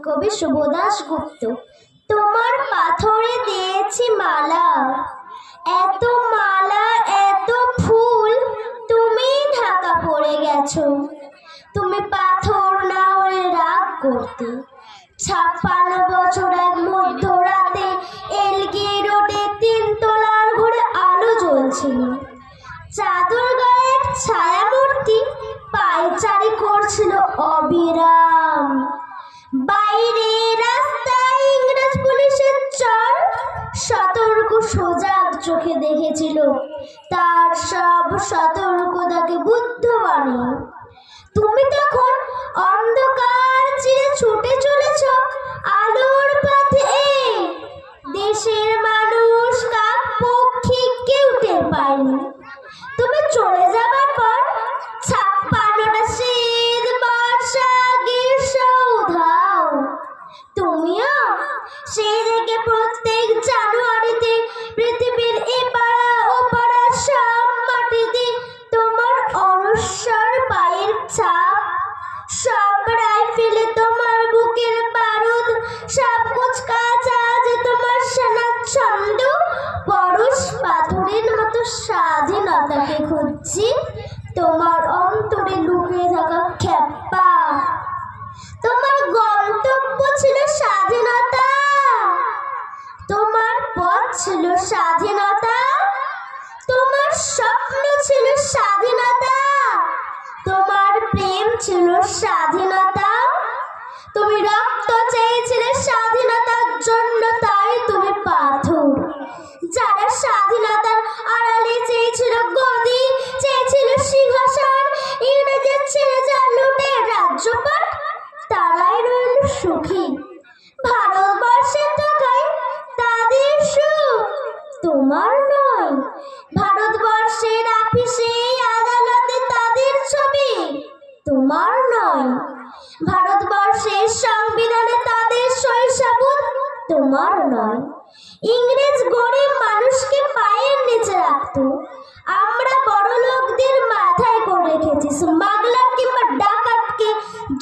কবি শুভদাস গুপ্ত। তোমার পাথরে দিয়েছি মালা, এত মালা এত ফুল, তুমি ঢাকা পড়ে গেছো। তুমি পাথর না হলে রাগ করতে। 56 বছর এক মধ্যরাতে এলগি রোডে 3 তলার ঘরে আলো জ্বলছিল। চাদর গায়ের ছায়ামূর্তি পায়চারি করছিল অবিরাম। বাইরে রাস্তায় ইংরেজ পুলিশের চর সতর্ক সজাগ চোখে দেখেছিল তার সব সতর্কতাকে বুদ্ধ বানিয়ে। তুমি তখন অন্ধকার চিরে ছুটে চলেছ আলোর পথে। দেশের মানুষ কাক পক্ষী কেউ টের পায়নি। তুমি চলে যাবার পর 56টা শীত বর্ষা গ্রীষ্ম উধাও। তুমিও সেই থেকে প্রত্যেক জানুয়ারিতে পৃথিবীর এ পাড়া ও পাড়া সব মাটিতে তোমার অনশ্বর পায়ের ছাপ, সব রাইফেলে তোমার বুকের বারুদ, সব কুচকাচ আজ তোমার সেনার ছন্দ। পরশ পাথরের মতো স্বাধীনতাকে খুঁজছি তোমার অন্তরে লুকিয়ে থাকা খেপ্পা। তোমার গন্তব্য ছিল স্বাধীনতা, তোমার পথ ছিল স্বাধীনতা, তোমার স্বপ্ন ছিল স্বাধীনতা, তোমার প্রেম ছিল স্বাধীনতা। তুমি রক্ত চেয়েছিলে স্বাধীনতার জন্য, তাই তুমি পাথর। যারা স্বাধীনতার আড়ালে চেয়েছিল গদি, চেয়েছিল সিংহাসন, ইংরেজের ছেড়ে যা লুটের রাজ্যপাট, তারাই রইল সুখী। ভারতবর্ষের টাকায় তাদের সুখ, তোমার নয়। ভারতবর্ষের অফিসে আদালতে তাদের ছবি, তোমার নয়। ভারতবর্ষের সংবিধানে তাদের শৈশবুত, তোমার নয়। ইংরেজ গরিব মানুষকে পায়ের নিচে রাখতো, আমরা বড় লোকদের মাথায় করে রেখেছি। স্মাগলার কিংবা ডাকাতকে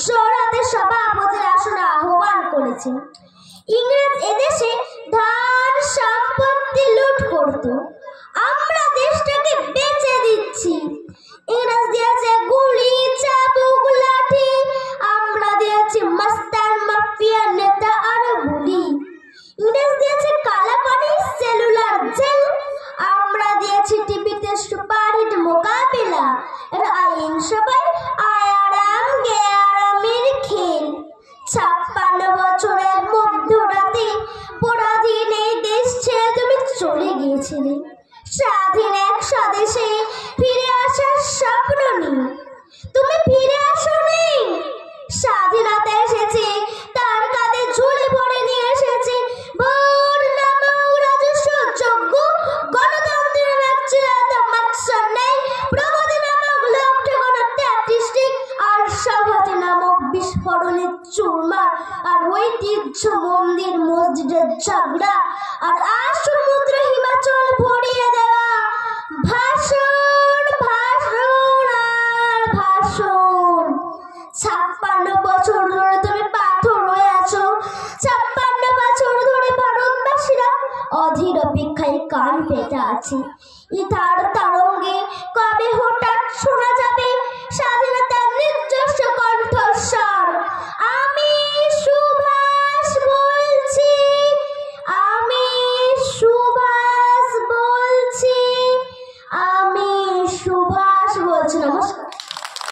জোড়াতে সভাপতির আসনে আহ্বান করেছে। ইংরেজ এদেশে ধান সম্পত্তি লুট করত, আমরা দেশটাকে বেচে দিচ্ছি। ইংরেজ দিয়েছে গুলি চাবুক লাঠি, আমরা দিয়েছি মস্তান মাফিয়া নেতা আর গুলি। ইংরেজ দিয়েছে কালা পানি সেলুলার জেল, আমরা দিয়েছি টিভিতে সুপারহিট মোকাবিলা। এর আইন সবাই আয়ারাম গেয়ারামের খেল। 56 বছর এক মধ্যরাতে পরাধীন এই দেশ ছেড়ে তুমি চলে গিয়েছিলে স্বাধীন এক স্বদেশে ফিরে আসার স্বপ্ন নিয়ে। তুমি ফিরে আসোনি। স্বাধীনতা এসেছে তার কাঁধে ঝুলে পড়ে নিয়ে এসেছে ভোট নামক রাজস্ব যোগ্য, গণতন্ত্রের ম্যাকচিলাতা মাৎসর নেই, প্রগতি নামক লোক ঠেকানো স্ট্যাটিস্টিক, আর সংহতি নামক বিস্ফোরণের চুরমার, আর ঐতিহ্য মন্দির মসজিদের ঝগড়া, আর সমুদ্র হিমাচল ভরিয়ে দেওয়া ভাষণ ভাষণ আর ভাষণ। 56 বছর ধরে তুমি পাথর হয়ে আছো। 56 বছর ধরে ভারতবাসীরা অধীর অপেক্ষায় কান পেতে আছে। ইথার তরঙ্গে কবে হঠাৎ শোনা যাবে স্বাধীনতার নিজস্ব কণ্ঠস্বর। আমি সুভাষ বলছি, আমি সুভাষ বলছি, আমি সুভাষ বলছি। নমস্কার।